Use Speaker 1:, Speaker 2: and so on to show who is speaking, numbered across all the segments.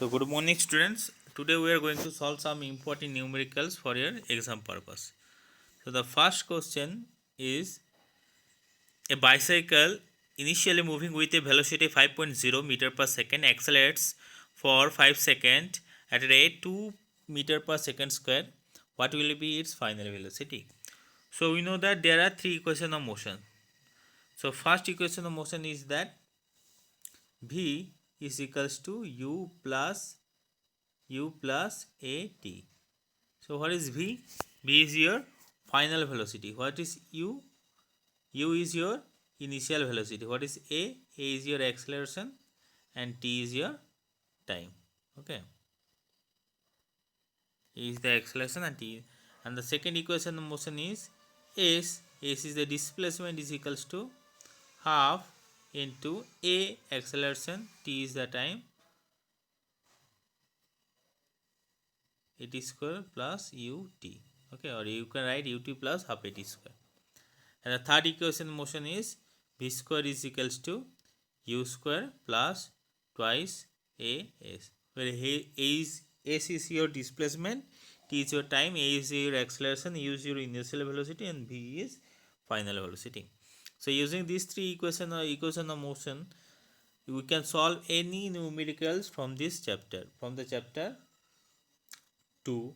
Speaker 1: So good morning students. Today we are going to solve some important numericals for your exam purpose. So the first question is a bicycle initially moving with a velocity 5.0 meter per second accelerates for 5 seconds at a rate 2 meter per second square. What will be its final velocity? So we know that there are three equations of motion. So first equation of motion is that V is equals to U plus at. So what is v? V is your final velocity. What is u? U is your initial velocity. What is a? A is your acceleration and t is your time. Okay, a is the acceleration and t. And the second equation of motion is s. S is the displacement is equals to half into a acceleration, t is the time, at square plus ut. Okay, or you can write ut plus half at square. And the third equation motion is v square is equals to u square plus twice as, where s is your displacement, t is your time, a is your acceleration, u is your initial velocity, and v is final velocity. So using these three equation of motion, we can solve any numericals from this chapter, from the chapter 2.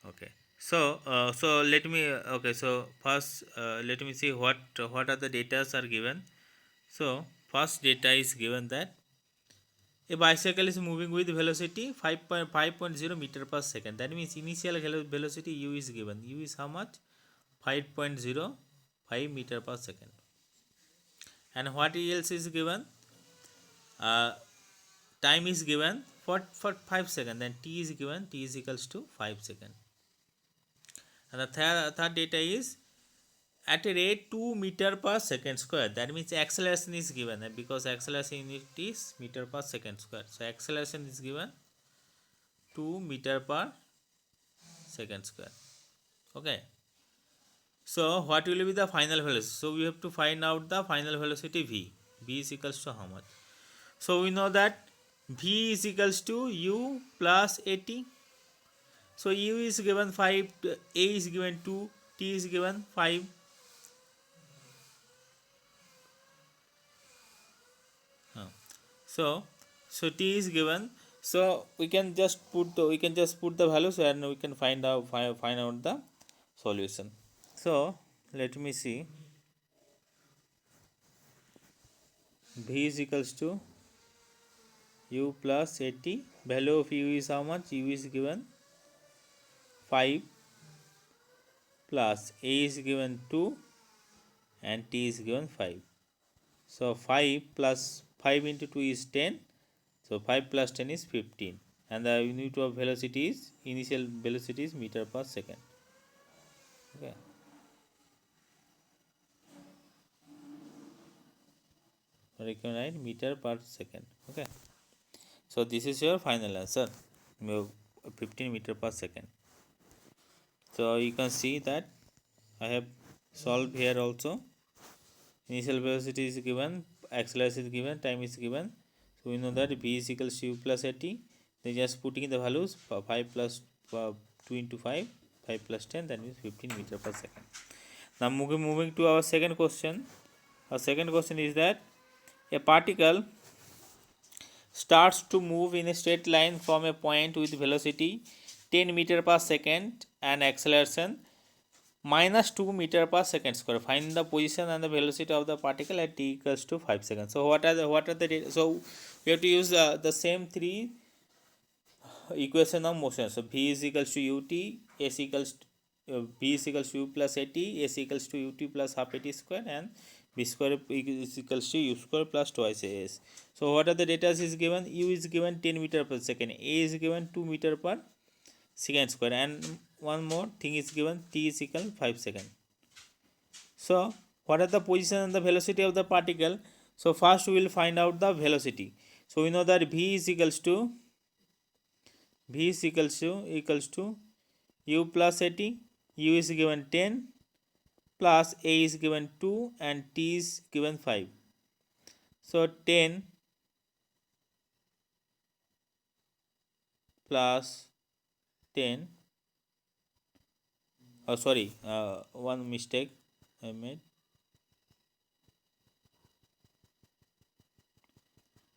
Speaker 1: Okay, so let me okay, so first let me see what are the data are given. So first data is given that a bicycle is moving with velocity 5.0 meter per second. That means initial velocity u is given. U is how much? 5.05 meter per second. And what else is given? Time is given for 5 seconds. Then t is given. T is equals to 5 seconds. And the third data is at a rate 2 meter per second square. That means acceleration is given, because acceleration unit is meter per second square. So acceleration is given 2 meter per second square. Okay, so what will be the final velocity? So we have to find out the final velocity v. V is equals to how much? So we know that v is equals to u plus at. So u is given 5, a is given 2, t is given 5. So t is given. So we can just put the values and we can find out the solution. So let me see. V is equals to u plus at. Value of u is how much? U is given 5 plus a is given 2 and t is given 5. So 5 plus 5 into 2 is 10. So 5 plus 10 is 15. And the unit of velocity is, initial velocity is meter per second. Okay. Or you can write meter per second. Okay. So this is your final answer. 15 meter per second. So you can see that I have solved here also. Initial velocity is given, acceleration is given, time is given. So we know that v is equals to u plus at. Then just putting the values, 5 plus 2 into 5, 5 plus 10, that means 15 meter per second. Now moving to our second question. Our second question is that a particle starts to move in a straight line from a point with velocity 10 meter per second and acceleration minus 2 meter per second square. Find the position and the velocity of the particle at t equals to 5 seconds. So what are the data? So we have to use the same three equation of motion. So v is equals to ut, s equals to, v is equals to u plus at, s equals to ut plus half at square, and v square is equals to u square plus twice as. So what are the data is given? U is given 10 meter per second, a is given 2 meter per second square, and one more thing is given, t is equal 5 seconds. So what are the position and the velocity of the particle? So first we will find out the velocity. So we know that v is equals to u plus at. U is given 10 plus a is given 2 and t is given 5. So 10 plus 10, oh sorry, one mistake I made.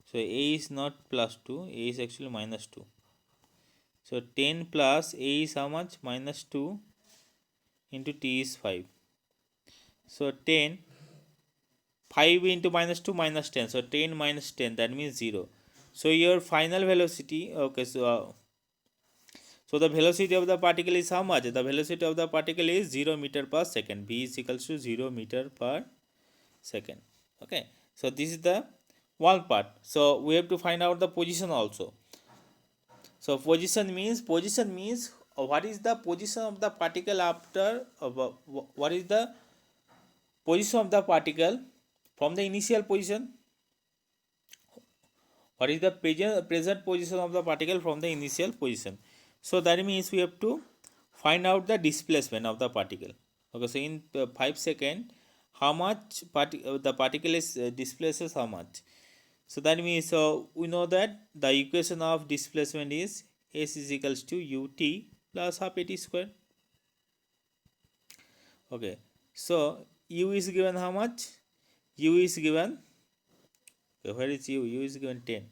Speaker 1: So a is not plus 2, a is actually minus 2. So 10 plus a is how much? Minus 2 into t is 5. So 10, 5 into minus 2 minus 10. So 10 minus 10, that means 0. So your final velocity, okay, so the velocity of the particle is how much? The velocity of the particle is 0 meter per second. V is equals to 0 meter per second. Okay, so this is the one part. So we have to find out the position also. So position means what is the position of the particle after what is the position of the particle from the initial position, what is the present position of the particle from the initial position. So that means we have to find out the displacement of the particle. Okay, so in 5 seconds how much the particle is displaces how much. So that means we know that the equation of displacement is s is equals to ut plus half at square. Okay, so u is given how much? U is given, okay, where is u? U is given 10.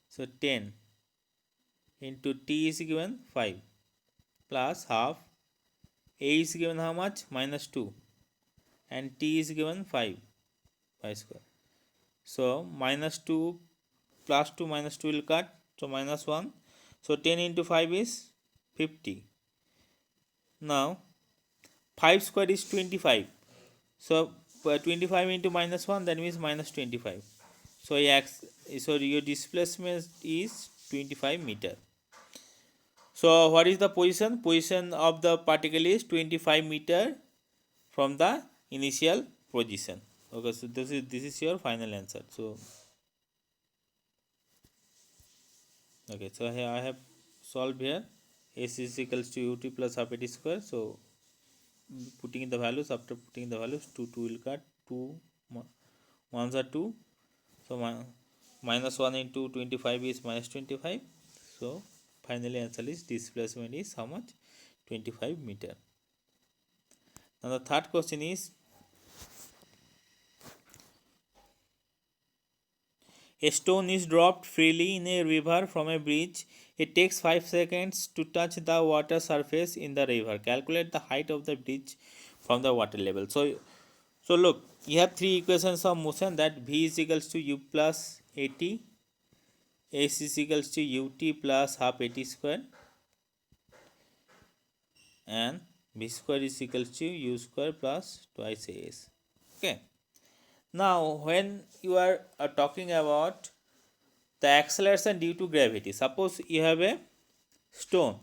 Speaker 1: So 10 into t is given 5 plus half. A is given how much? Minus 2. And t is given 5 square. So minus 2 plus 2 minus 2 will cut. So minus 1. So 10 into 5 is 50. Now 5 square is 25. So 25 into minus 1, that means minus 25. So your displacement is 25 meter. So what is the position? Position of the particle is 25 meter from the initial position. Okay, so this is your final answer. So okay, so here I have solved here. S is equals to ut plus half at square. So putting in the values, after putting in the values, 2 will cut, 2 ones are 2. So minus 1 into 25 is minus 25. So finally answer is displacement is how much? 25 meter. Now the third question is, a stone is dropped freely in a river from a bridge. It takes 5 seconds to touch the water surface in the river. Calculate the height of the bridge from the water level. So look, you have three equations of motion, that v is equals to u plus at, s is equals to ut plus half at square, and v square is equals to u square plus twice as. Okay. Now when you are talking about the acceleration due to gravity, suppose you have a stone,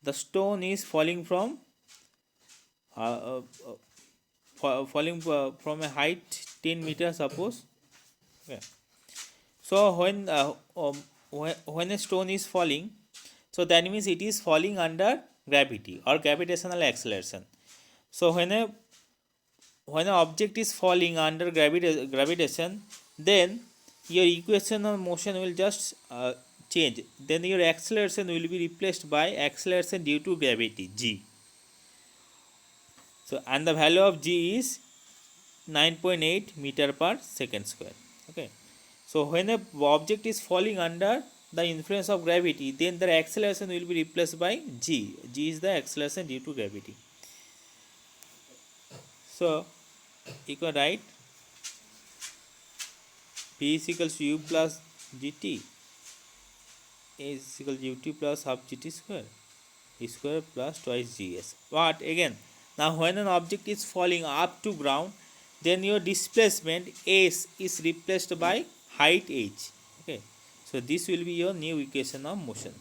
Speaker 1: the stone is falling from from a height 10 meters, suppose. Okay. So when a stone is falling, so that means it is falling under gravity or gravitational acceleration. So when an object is falling under gravitation, then your equation of motion will just change. Then your acceleration will be replaced by acceleration due to gravity, g. So and the value of g is 9.8 meter per second square. Okay. So when a object is falling under the influence of gravity, then the acceleration will be replaced by g. G is the acceleration due to gravity. So you can write p is equals to u plus gt, a is equal to ut plus half gt square, e square plus twice gs. But again, now when an object is falling up to ground, then your displacement s is replaced by height h. Okay, so this will be your new equation of motion.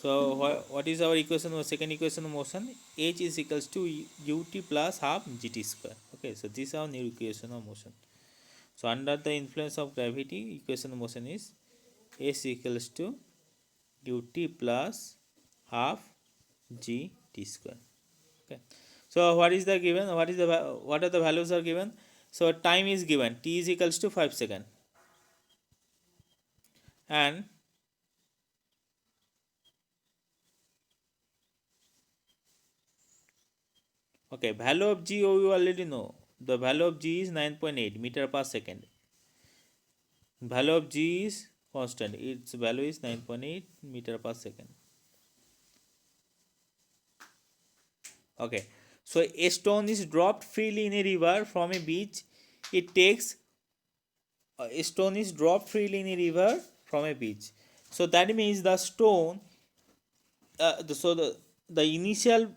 Speaker 1: So what is our equation of second equation of motion? H is equals to ut plus half gt square. Okay, so this is our new equation of motion. So under the influence of gravity, equation of motion is s equals to ut plus half gt square. Okay. So what is the given? What are the values are given? So time is given, t is equals to 5 seconds, and okay, value of g, oh, you already know, the value of g is 9.8 meter per second. Value of g is constant, its value is 9.8 meter per second. Okay, so a stone is dropped freely in a river from a beach. It takes a stone is dropped freely in a river from a beach. So that means the stone, the initial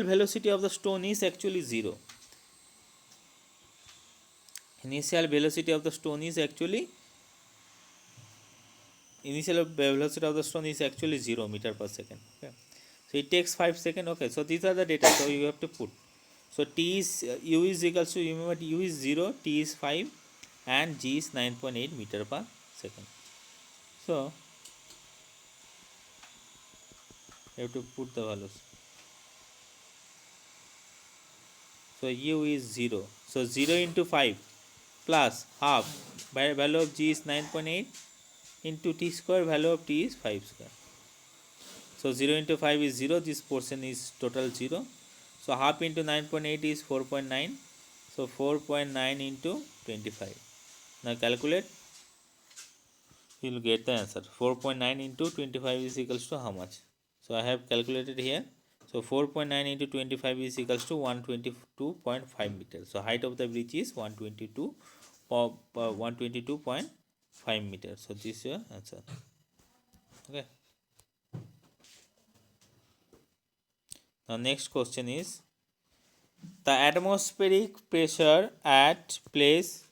Speaker 1: velocity of the stone is actually 0. Initial velocity of the stone is actually initial velocity of the stone is actually 0 meter per second. Okay, so it takes 5 seconds. Okay, so these are the data, so you have to put. So t is u is equals to, remember, u is 0, t is 5, and g is 9.8 meter per second. So you have to put the values. So u is 0, so 0 into 5 plus half by value of g is 9.8 into t square, value of t is 5 square. So 0 into 5 is 0, this portion is total 0. So half into 9.8 is 4.9. So 4.9 into 25. Now calculate, you will get the answer. 4.9 into 25 is equals to how much? So I have calculated here. So 4.9 into 25 is equals to 122.5 meters. So height of the bridge is 122.5 meters. So this is your answer. Okay. Now next question is, the atmospheric pressure at place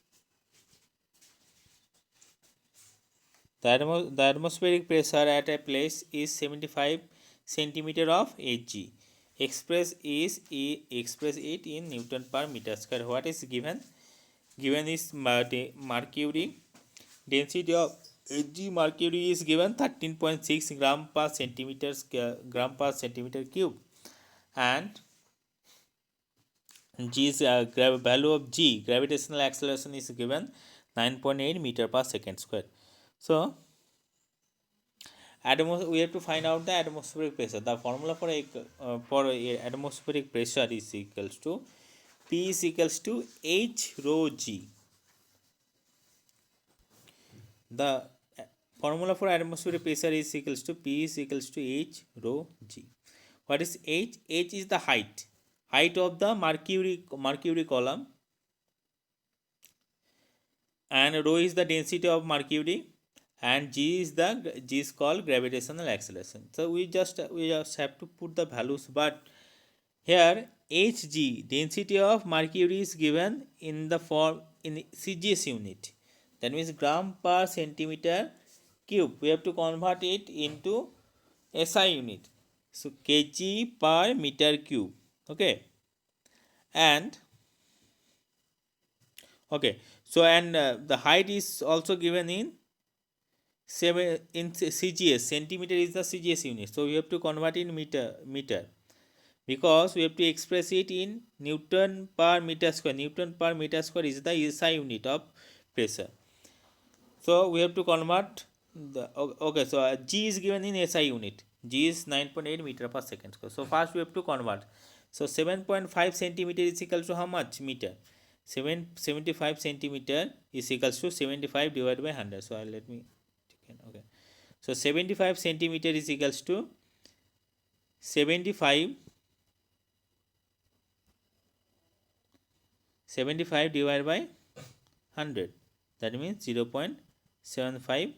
Speaker 1: the atmospheric pressure at a place is 75 centimeter of Hg. Express it in Newton per meter square. What is given? Given is mercury. Density of Hg mercury is given 13.6 gram per centimeter cube, and G is value of G, gravitational acceleration, is given 9.8 meter per second square. So we have to find out the atmospheric pressure. The formula for a atmospheric pressure is equals to P is equals to H rho G. The formula for atmospheric pressure is equals to P is equals to H rho G. What is H? H is the height of the mercury column, and rho is the density of mercury, and G is called gravitational acceleration. So we just have to put the values, but here Hg, density of mercury, is given in the form in CGS unit. That means gram per centimeter cube. We have to convert it into SI unit. So kg per meter cube. Okay, and okay, so and the height is also given in CGS. Centimeter is the CGS unit, so we have to convert in meter, because we have to express it in Newton per meter square. Newton per meter square is the SI unit of pressure. So we have to convert the okay. So G is given in SI unit. G is 9.8 meter per second square. So first we have to convert. So 7.5 centimeter is equal to how much meter? 75 centimeter is equals to 75 divided by 100. So let me okay. So 75 centimeter is equals to 75 divided by 100. That means 0.75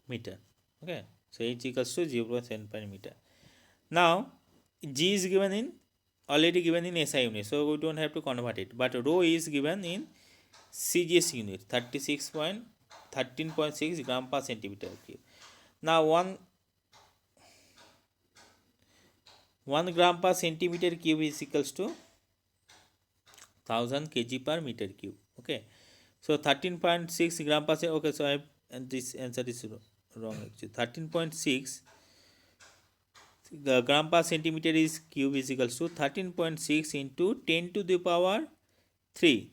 Speaker 1: meter. Okay, so H equals to 0.75 meter. Now G is given in already given in SI unit, so we don't have to convert it, but rho is given in CGS unit, 13.6 gram per centimeter cube. Now 1 gram per centimeter cube is equals to 1000 kg per meter cube. Okay, so 13.6 gram per centimeter. Okay, so I have, and this answer is wrong actually. 13.6 gram per centimeter is cube is equals to 13.6 into 10 to the power 3.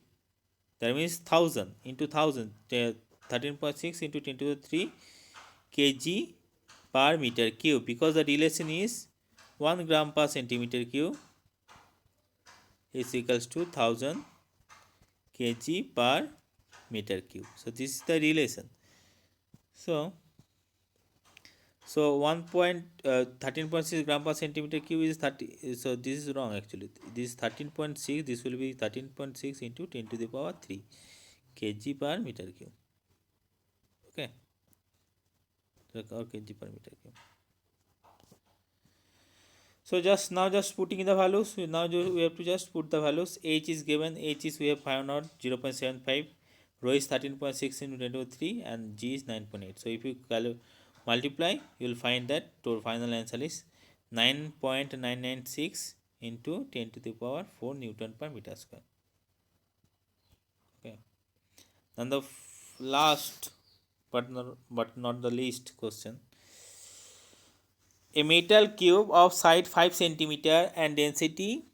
Speaker 1: That means 1000 into 1000. 13.6 into 10 to the 3 kg per meter cube, because the relation is 1 gram per centimeter cube is equals to 1000 kg per meter cube. So this is the relation. So 13.6 gram per centimeter cube is 30. So this is wrong actually. This is 13.6. This will be 13.6 into 10 to the power 3 kg per meter cube. Okay. Or kg per meter cube. So just putting in the values. Now we have to just put the values. H is given. H is we have found out 0.75. Rho is 13.6 into 10 to the 3 and G is 9.8. So if you multiply, you will find that our final answer is 9.996 into 10 to the power 4 Newton per meter square. Okay. Then the last but not the least question. A metal cube of side 5 centimeter and density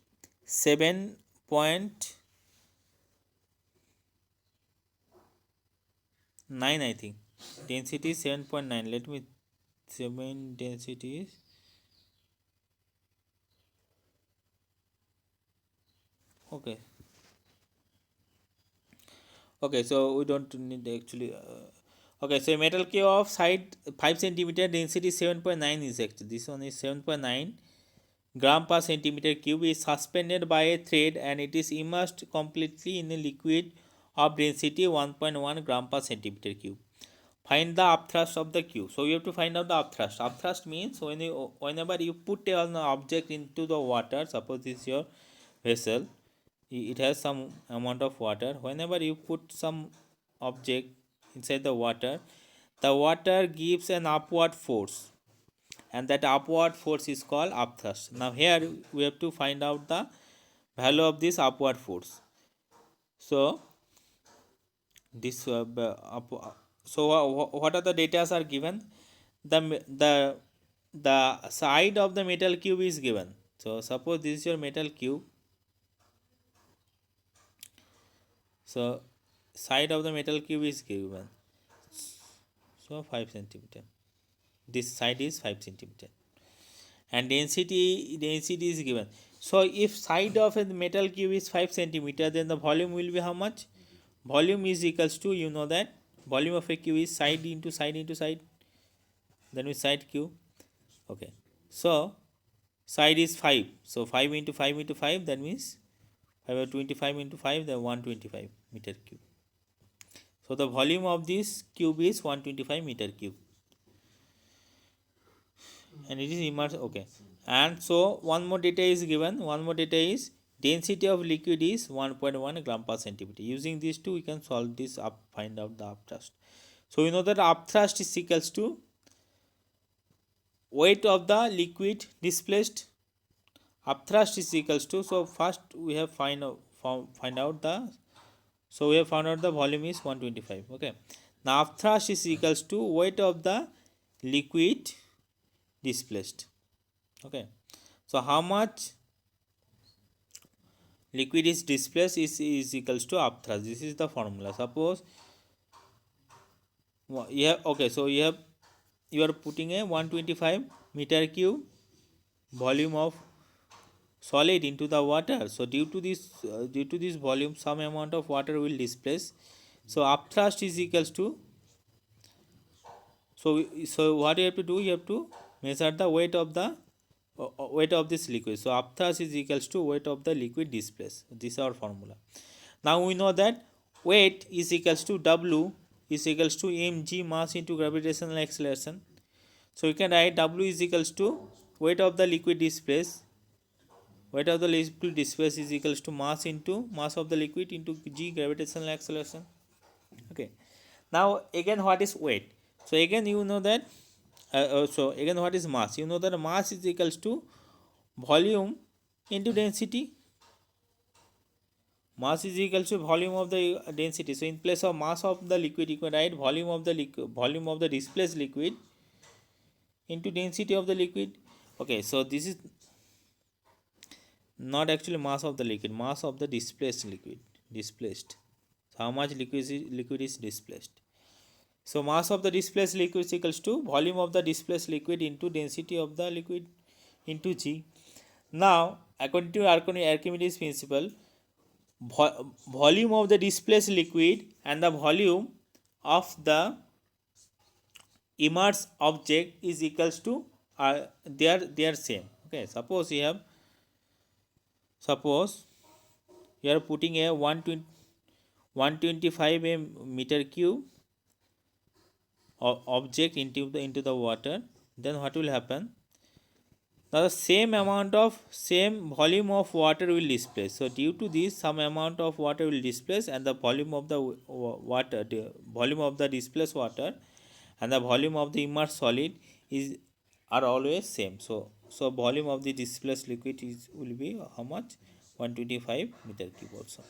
Speaker 1: 7.9, I think. Density is 7.9. Let me 7 density is okay. Okay, so we don't need actually. Okay, so a metal cube of side 5 centimeter, density 7.9 is actually, this one is 7.9 gram per centimeter cube, is suspended by a thread and it is immersed completely in a liquid of density 1.1 gram per centimeter cube. Find the upthrust of the cube. So you have to find out the upthrust. Upthrust means whenever you put an object into the water, suppose this is your vessel, it has some amount of water. Whenever you put some object inside the water gives an upward force, and that upward force is called upthrust. Now here we have to find out the value of this upward force. So this what are the data are given? The side of the metal cube is given. So suppose this is your metal cube. So side of the metal cube is given. So 5 centimeter. This side is 5 centimeter. And density is given. So if side of a metal cube is 5 centimeter, then the volume will be how much? Volume is equals to, you know that volume of a cube is side into side into side. Then we side cube. Okay. So side is 5. So 5 into 5 into 5, that means 525 into 5, then 125 meter cube. So the volume of this cube is 125 meter cube. And it is immersed. Okay. And so one more data is given. One more data is density of liquid is 1.1 gram per centimeter. Using these two, we can solve this up, find out the upthrust. So we know that upthrust is equals to weight of the liquid displaced. Upthrust is equals to, so first we have find out the, so we have found out the volume is 125. Okay. Now upthrust is equals to weight of the liquid displaced. Okay. So how much liquid is displaced is equals to upthrust. This is the formula. Suppose okay, so you are putting a 125 meter cube volume of solid into the water. So due to this volume, some amount of water will displace. So upthrust is equals to, so what you have to do, you have to measure the weight of this liquid. So upthrust is equals to weight of the liquid displaced. This is our formula. Now we know that weight is equals to W is equals to mg, mass into gravitational acceleration. So you can write W is equals to weight of the liquid displaced. Weight of the liquid displaced is equals to mass into mass of the liquid into g, gravitational acceleration. Okay. Now again, what is weight? So again you know that so again what is mass? You know that mass is equals to volume into density. Mass is equals to volume of the density. So in place of mass of the liquid, you can write volume of the displaced liquid into density of the liquid. Okay, so this is not actually mass of the liquid, mass of the displaced liquid. displaced. So how much liquid is displaced. So mass of the displaced liquid is equals to volume of the displaced liquid into density of the liquid into G. Now, according to Archimedes principle, volume of the displaced liquid and the volume of the immersed object is equals to they are same. Okay, suppose you are putting a 125 meter cube object into the water, then what will happen? Now the same volume of water will displace. So due to this, some amount of water will displace, and the volume of the volume of the displaced water and the volume of the immersed solid is are always same. So volume of the displaced liquid will be how much? 125 meter cube also.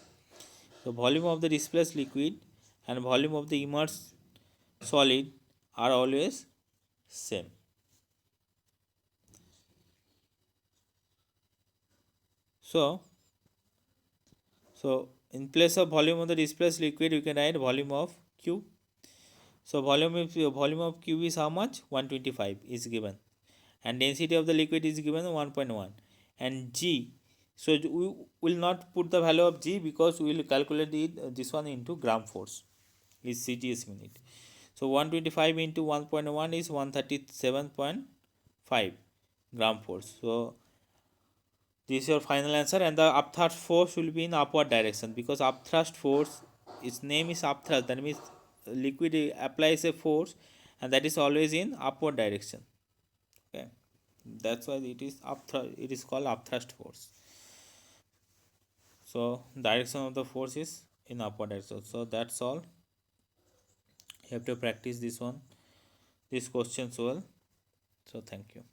Speaker 1: So volume of the displaced liquid and volume of the immersed solid are always same. So in place of volume of the displaced liquid, you can write volume of Q. So volume of Q is how much? 125 is given, and density of the liquid is given 1.1, and G. So we will not put the value of G because we will calculate this one into gram force, is CTS minute. So 125 into 1.1 is 137.5 gram force. So this is your final answer, and the upthrust force will be in upward direction because upthrust force, its name is upthrust. That means liquid applies a force, and that is always in upward direction. Okay, that's why it is upthrust. It is called upthrust force. So direction of the force is in upward direction. So that's all. You have to practice this questions well. So thank you.